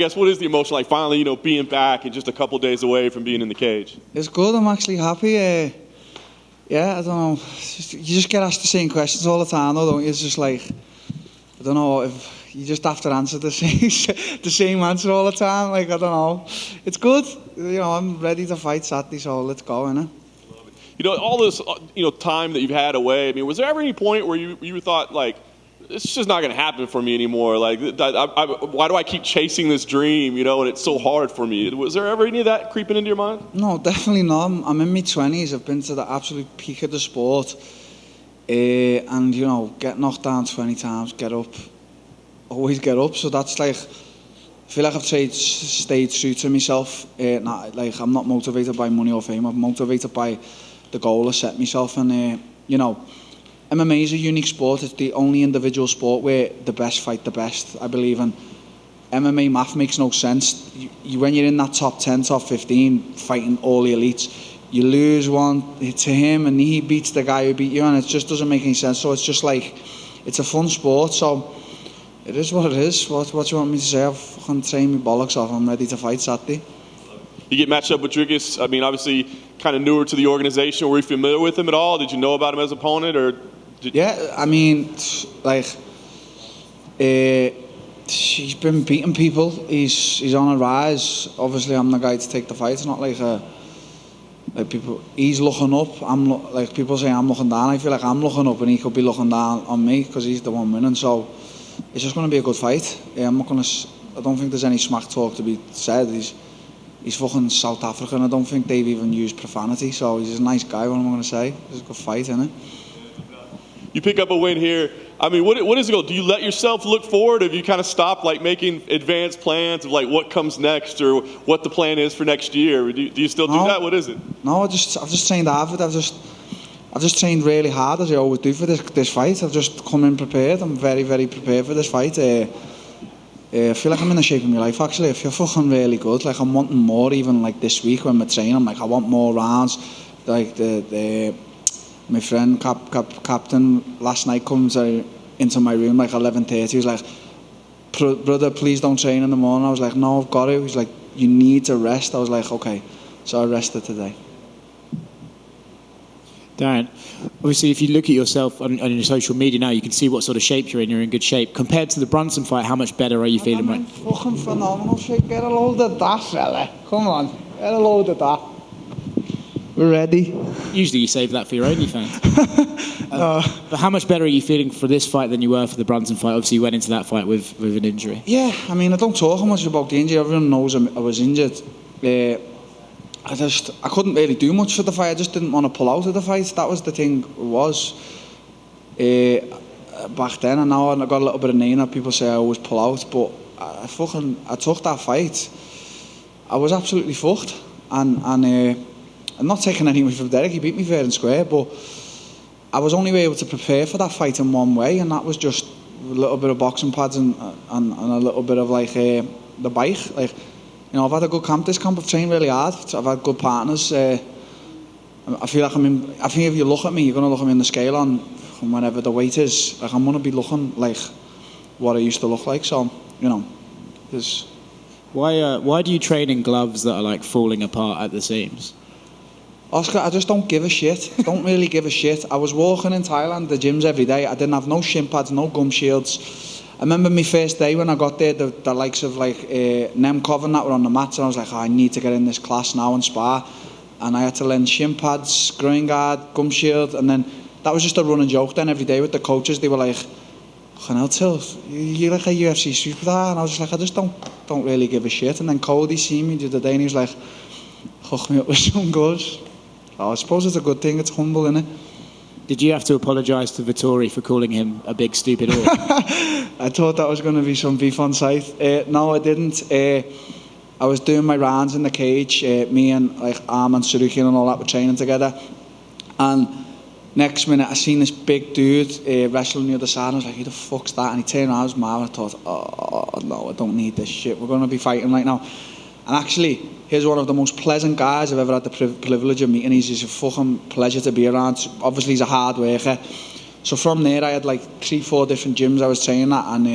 guess what is the emotion like finally, being back and just a couple days away from being in the cage? It's good. I'm actually happy. Yeah, I don't know. You just get asked the same questions all the time, though, don't you? It's just like, I don't know, if you just have to answer the same answer all the time. Like, I don't know. It's good. I'm ready to fight Saturday, so let's go, innit? All this, time that you've had away, I mean, was there ever any point where you thought, like, it's just not going to happen for me anymore? Like, why do I keep chasing this dream, and it's so hard for me? Was there ever any of that creeping into your mind? No, definitely not. I'm in my 20s. I've been to the absolute peak of the sport. And, get knocked down 20 times, get up. Always get up. So that's like, I feel like I've stayed true to myself. I'm not motivated by money or fame. I'm motivated by the goal I set myself. And, MMA is a unique sport. It's the only individual sport where the best fight the best, I believe. And MMA math makes no sense. When you're in that top 10, top 15, fighting all the elites, you lose one to him and he beats the guy who beat you, and it just doesn't make any sense. So it's just like, it's a fun sport. So it is what it is. What do you want me to say? I've fucking trained my bollocks off. I'm ready to fight Saturday. You get matched up with Dricus. I mean, obviously, kind of newer to the organization. Were you familiar with him at all? Did you know about him as an opponent, or? Yeah, I mean, he's been beating people. He's on a rise. Obviously, I'm the guy to take the fight. It's not like people. He's looking up. People say I'm looking down. I feel like I'm looking up, and he could be looking down on me because he's the one winning. So it's just going to be a good fight. I don't think there's any smack talk to be said. He's fucking South African. I don't think they've even used profanity. So he's a nice guy. What am I going to say? It's a good fight, isn't it? You pick up a win here. I mean, what is it? Do you let yourself look forward? Have you kind of stopped making advanced plans of what comes next or what the plan is for next year? Do you still do that? What is it? No, I've just trained hard. I've just trained really hard, as I always do for this fight. I've just come in prepared. I'm very, very prepared for this fight. I feel like I'm in the shape of my life, actually. I feel fucking really good. I'm wanting more, even this week when we're training. I want more rounds. My friend, Captain, last night comes into my room 11:30. He was like, brother, please don't train in the morning. I was like, no, I've got to. He's like, you need to rest. I was like, okay. So I rested today. Darren, obviously, if you look at yourself on your social media now, you can see what sort of shape you're in. You're in good shape. Compared to the Brunson fight, how much better are you feeling right? I'm in fucking phenomenal shape. Get a load of that, fella. Come on, get a load of that. We're ready. Usually you save that for your OnlyFans. But how much better are you feeling for this fight than you were for the Brunson fight? Obviously, you went into that fight with an injury. Yeah, I mean, I don't talk much about the injury. Everyone knows I was injured. I couldn't really do much for the fight. I just didn't want to pull out of the fight. That was the thing. Back then, and now I got a little bit of name. People say I always pull out, but I took that fight. I was absolutely fucked, and I'm not taking anything from Derek. He beat me fair and square, but I was only able to prepare for that fight in one way, and that was just a little bit of boxing pads and a little bit of the bike. I've had a good camp. This camp I've trained really hard. I've had good partners. I feel like I think if you look at me, you're going to look at me in the scale on whenever the weight is. I'm going to be looking like what I used to look like. So, there's. Why do you train in gloves that are falling apart at the seams? Oscar, I just don't give a shit. I don't really give a shit. I was walking in Thailand, the gyms every day. I didn't have no shin pads, no gum shields. I remember my first day when I got there, the likes of Nemkov and that were on the mats, and I was like, I need to get in this class now and spar. And I had to learn shin pads, groin guard, gum shield, and then that was just a running joke then every day with the coaches. They were like, Darren Till, you're like a UFC superstar. And I was just like, I just don't really give a shit. And then Cody seen me the other day and he was like, hook me up with some goods. I suppose it's a good thing. It's humble, innit? Did you have to apologise to Vittori for calling him a big stupid whore? I thought that was going to be some beef on site. No, I didn't. I was doing my rounds in the cage. Me and Arman Sarukian and all that were training together. And next minute, I seen this big dude wrestling the other side. And I was like, who the fuck's that? And he turned around, I was mad. I thought, oh no, I don't need this shit. We're going to be fighting right now. And actually, he's one of the most pleasant guys I've ever had the privilege of meeting. He's a fucking pleasure to be around. Obviously, he's a hard worker. So from there, I had 3-4 different gyms I was training at, and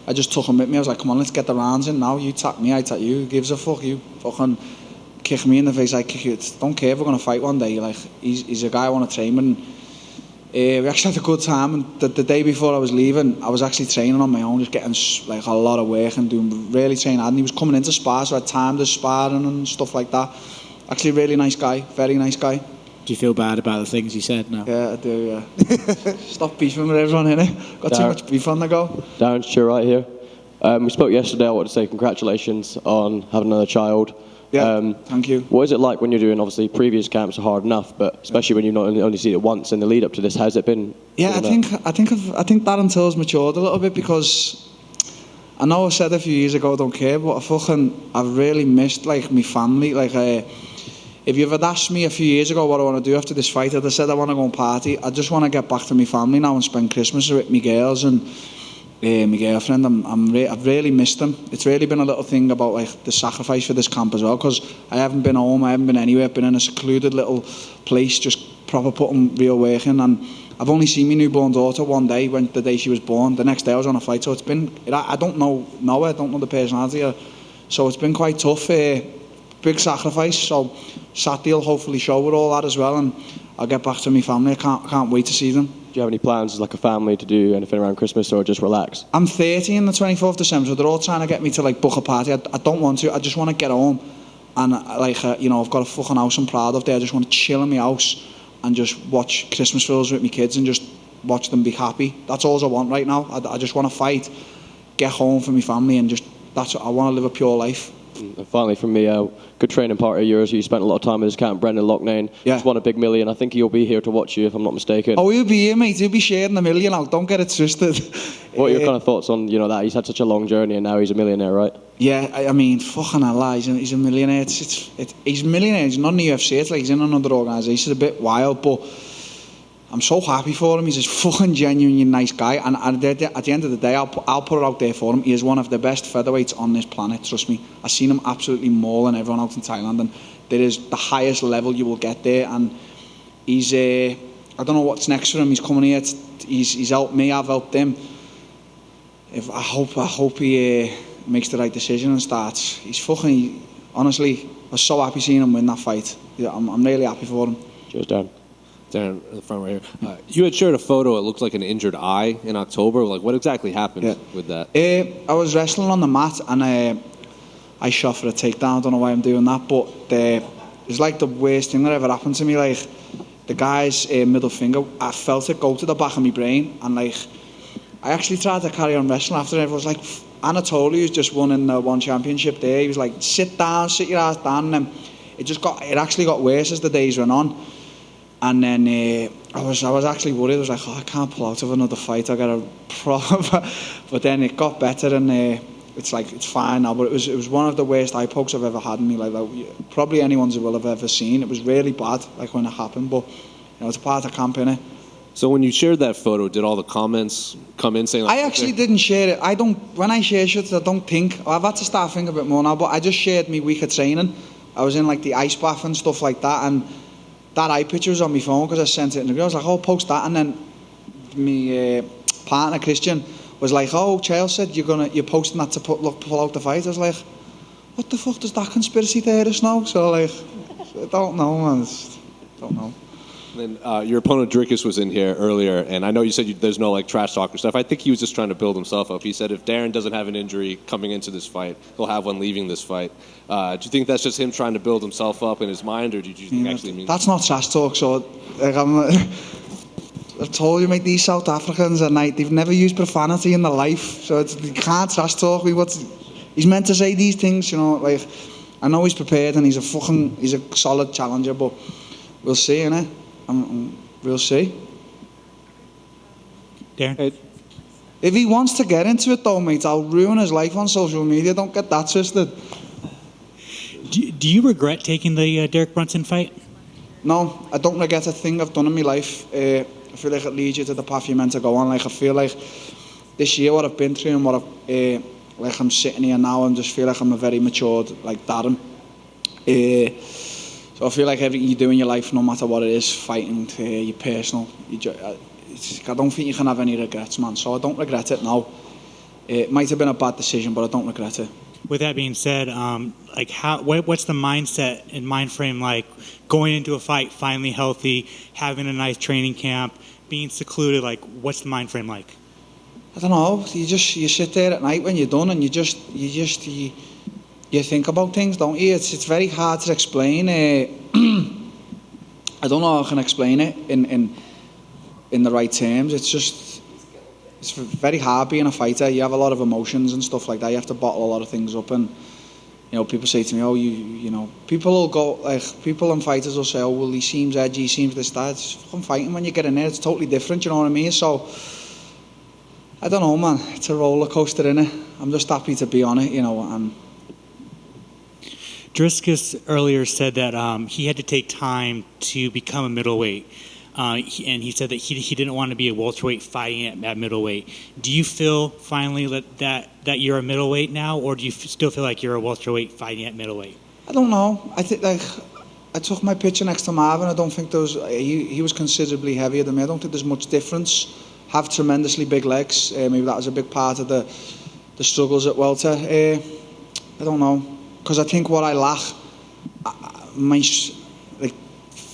I just took him with me. I was like, come on, let's get the rounds in now. You tap me, I tap you. Who gives a fuck? You fucking kick me in the face, I kick you. Don't care if we're going to fight one day. Like, he's a guy I want to train with. And, we actually had a good time. And the day before I was leaving, I was actually training on my own, just getting like a lot of work and doing really training hard. And he was coming into spar, so I had time to sparring and stuff like that. Actually, really nice guy, very nice guy. Do you feel bad about the things he said now? Yeah, I do, yeah. Stop beefing with everyone, innit? Got too much beef on the go. Darren Till right here. We spoke yesterday. I want to say congratulations on having another child. Yeah, thank you. What is it like when you're doing, obviously, previous camps are hard enough, but especially when you've not only seen it once in the lead up to this, how's it been? Yeah, I think Darren Till's matured a little bit, because I know I said a few years ago I don't care, but I've really missed like my family. Like, if you had asked me a few years ago what I want to do after this fight, I'd have said I want to go and party. I just want to get back to my family now and spend Christmas with my girls and my girlfriend. I've really missed them. It's really been a little thing about like the sacrifice for this camp as well, because I haven't been home, I haven't been anywhere. I've been in a secluded little place, just proper putting real work in, and I've only seen my newborn daughter one day, the day she was born. The next day I was on a flight, so it's been, I don't know Noah, I don't know the personality, so it's been quite tough. Big sacrifice, so Saturday will hopefully show with all that as well, and I'll get back to my family. I can't wait to see them. Do you have any plans as like a family to do anything around Christmas, or just relax? I'm 30 on the 24th of December, so they're all trying to get me to like book a party. I don't want to. I just want to get home, and I've got a fucking house I'm proud of there. I just want to chill in my house and just watch Christmas films with my kids and just watch them be happy. That's all I want right now. I just want to fight, get home for my family, and I want to live a pure life. And finally, from me, good training partner of yours. You spent a lot of time with his camp, Brendan Loughnane. Yeah. He's won a big million. I think he'll be here to watch you, if I'm not mistaken. Oh, he'll be here, mate. He'll be sharing the million out. Don't get it twisted. What are your kind of thoughts on that? He's had such a long journey and now he's a millionaire, right? Yeah, I mean, fucking hell, he's a millionaire. He's a millionaire. He's not in the UFC. It's like he's in another organisation. It's a bit wild, but I'm so happy for him. He's a fucking genuinely nice guy, and at the end of the day, I'll put it out there for him. He is one of the best featherweights on this planet. Trust me. I've seen him absolutely mauling everyone out in Thailand, and there is the highest level you will get there. And he's I don't know what's next for him. He's coming here. He's helped me. I've helped him. I hope he makes the right decision and starts. He's fucking. Honestly, I was so happy seeing him win that fight. Yeah, I'm really happy for him. Cheers, Dan. Darren, in the front right here. You had shared a photo. It looked like an injured eye in October. Like, what exactly happened with that? I was wrestling on the mat, and I shot for a takedown. I don't know why I'm doing that, but it's like the worst thing that ever happened to me. Like, the guy's middle finger, I felt it go to the back of my brain, and like, I actually tried to carry on wrestling after it. It was like Anatoly, who's just won in the one championship there. He was like, sit your ass down, and it actually got worse as the days went on. And then I was actually worried. I was like, I can't pull out of another fight. I got a problem. But then it got better, and it's fine now. But it was one of the worst eye pokes I've ever had in my life. Like, probably anyone's will have ever seen. It was really bad, like when it happened. But it's a part of camp, innit? So when you shared that photo, did all the comments come in saying? Like, I actually didn't share it. When I share shit, I don't think. I've had to start thinking a bit more now. But I just shared my week of training. I was in like the ice bath and stuff like that, and that eye picture was on my phone because I sent it in the group. I was like, oh, post that. And then my partner, Christian, was like, oh, Chael said you're posting that to pull out the fight. I was like, what the fuck does that conspiracy theorist know? So, like, I don't know, man. Don't know. And then your opponent Dricus was in here earlier, and I know you said there's no like trash talk or stuff. I think he was just trying to build himself up. He said if Darren doesn't have an injury coming into this fight, he'll have one leaving this fight. Do you think that's just him trying to build himself up in his mind, or do you think actually mean that's not trash talk? So, like, I've told you, mate, these South Africans at night, they've never used profanity in their life, so you can't trash talk me. He's meant to say these things, like, I know he's prepared and he's a solid challenger, but we'll see, innit? We'll see. Darren? If he wants to get into it though, mate, I'll ruin his life on social media. Don't get that twisted. Do you regret taking the Derek Brunson fight? No, I don't regret a thing I've done in my life. I feel like it leads you to the path you're meant to go on. Like, I feel like this year, what I've been through and what like I'm sitting here now, and just feel like I'm a very matured, like, Darren. So I feel like everything you do in your life, no matter what it is, fighting, your personal, I don't think you can have any regrets, man. So I don't regret it now. It might have been a bad decision, but I don't regret it. With that being said, what's the mindset and mind frame like going into a fight, finally healthy, having a nice training camp, being secluded? Like, what's the mind frame like? I don't know. You sit there at night when you're done, and you think about things, don't you? It's very hard to explain. I don't know how I can explain it in the right terms. It's very hard being a fighter. You have a lot of emotions and stuff like that. You have to bottle a lot of things up, and people say to me, "Oh, you know," people will go people and fighters will say, "Oh, well, he seems edgy, he seems this, that." It's fucking fighting. When you get in there, it's totally different. You know what I mean? So I don't know, man. It's a roller coaster, innit? I'm just happy to be on it, and. Dricus earlier said that he had to take time to become a middleweight, and he said that he didn't want to be a welterweight fighting at middleweight. Do you feel finally that you're a middleweight now, or do you still feel like you're a welterweight fighting at middleweight? I don't know. I think I took my picture next to Marvin. I don't think there was. He was considerably heavier than me. I don't think there's much difference. Have tremendously big legs. Maybe that was a big part of the struggles at welter. I don't know. Because I think what I lack,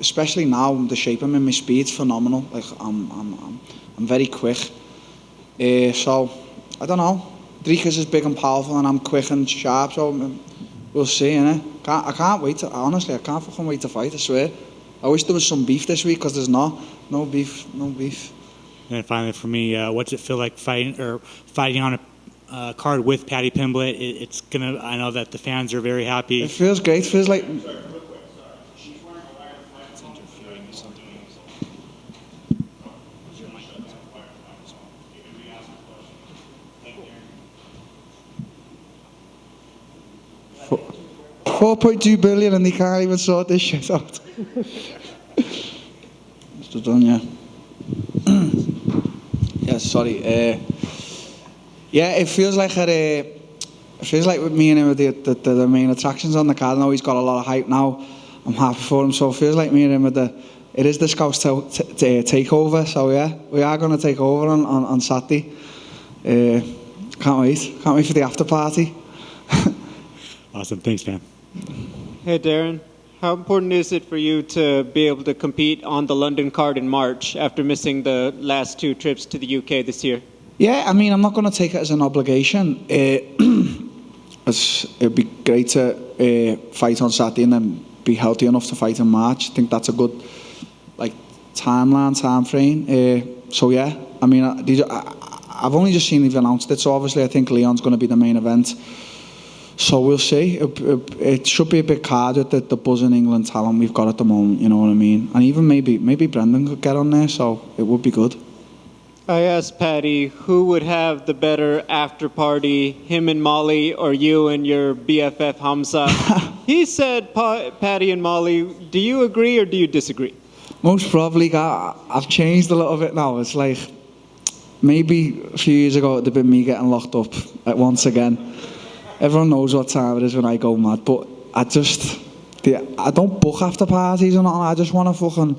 especially now, the shape I'm in, my speed's phenomenal. Like I'm very quick. So I don't know. Dricus is big and powerful, and I'm quick and sharp. So we'll see, innit? I can't wait. Honestly, I can't fucking wait to fight. I swear. I wish there was some beef this week, because there's no beef. And finally, for me, what's it feel like fighting on a card with Paddy Pimblett? I know that the fans are very happy. It feels great. It feels like. $4.2 billion, and they can't even sort this shit out. It's done, yeah. Yeah, sorry. Yeah, it feels like with me and him are the main attractions on the card. I know he's got a lot of hype now. I'm happy for him. So it feels like me and him are it is the Scouts takeover. So yeah, we are going to take over on Saturday. Can't wait for the after party. Awesome, thanks, man. Hey, Darren. How important is it for you to be able to compete on the London card in March after missing the last 2 trips to the UK this year? Yeah, I mean, I'm not going to take it as an obligation. It'd be great to fight on Saturday and then be healthy enough to fight in March. I think that's a good time frame. So yeah, I mean, I've only just seen they've announced it. So obviously, I think Leon's going to be the main event. So we'll see. It should be a big card with the buzzing England talent we've got at the moment. You know what I mean? And even maybe Brendan could get on there. So it would be good. I asked Paddy who would have the better after party, him and Molly, or you and your BFF Hamza. He said Paddy and Molly. Do you agree or do you disagree? Most probably. I've changed a little bit now. It's like maybe a few years ago it'd have been me getting locked up once again. Everyone knows what time it is when I go mad, but I don't book after parties or nothing. I just want to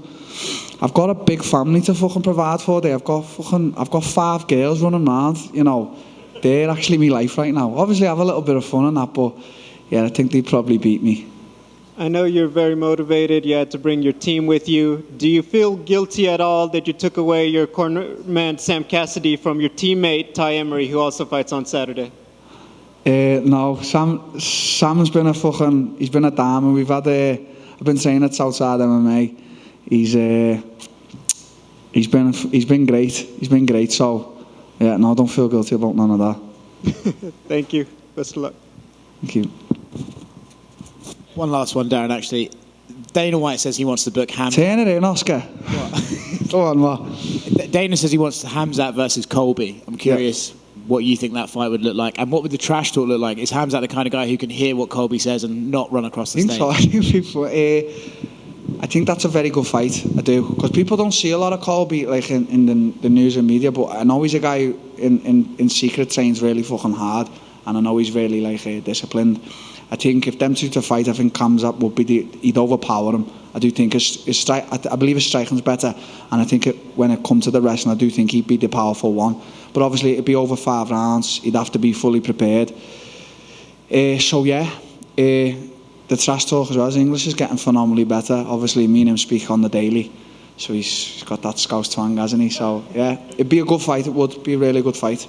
I've got a big family to provide for. I've got 5 girls running around. They're actually my life right now. Obviously, I have a little bit of fun and that, but yeah, I think they'd probably beat me. I know you're very motivated. You had to bring your team with you. Do you feel guilty at all that you took away your corner man Sam Cassidy from your teammate Ty Emery, who also fights on Saturday? No, Sam's been he's been a diamond. I've been saying it outside MMA. He's been great. He's been great. So yeah, no, I don't feel guilty about none of that. Thank you. Best of luck. Thank you. One last one, Darren, actually. Dana White says he wants to book Hamzat. Turn it in, Oscar. Go on, what? Dana says he wants Hamzat versus Colby. I'm curious what you think that fight would look like, and what would the trash talk look like? Is Hamzat the kind of guy who can hear what Colby says and not run across the stage? I think that's a very good fight. I do, because people don't see a lot of Colby in the news and media. But I know he's a guy who in secret trains really fucking hard. and I know he's really disciplined. I think if them two to fight, I think Khamzat would be he'd overpower him. I do think I believe his striking's better, and I think when it comes to the wrestling, I do think he'd be the powerful one. But obviously, it'd be over 5 rounds. He'd have to be fully prepared. The trash talk as well. His English is getting phenomenally better. Obviously, me and him speak on the daily, so he's got that Scouse twang, hasn't he? So yeah, it'd be a good fight. It would be a really good fight.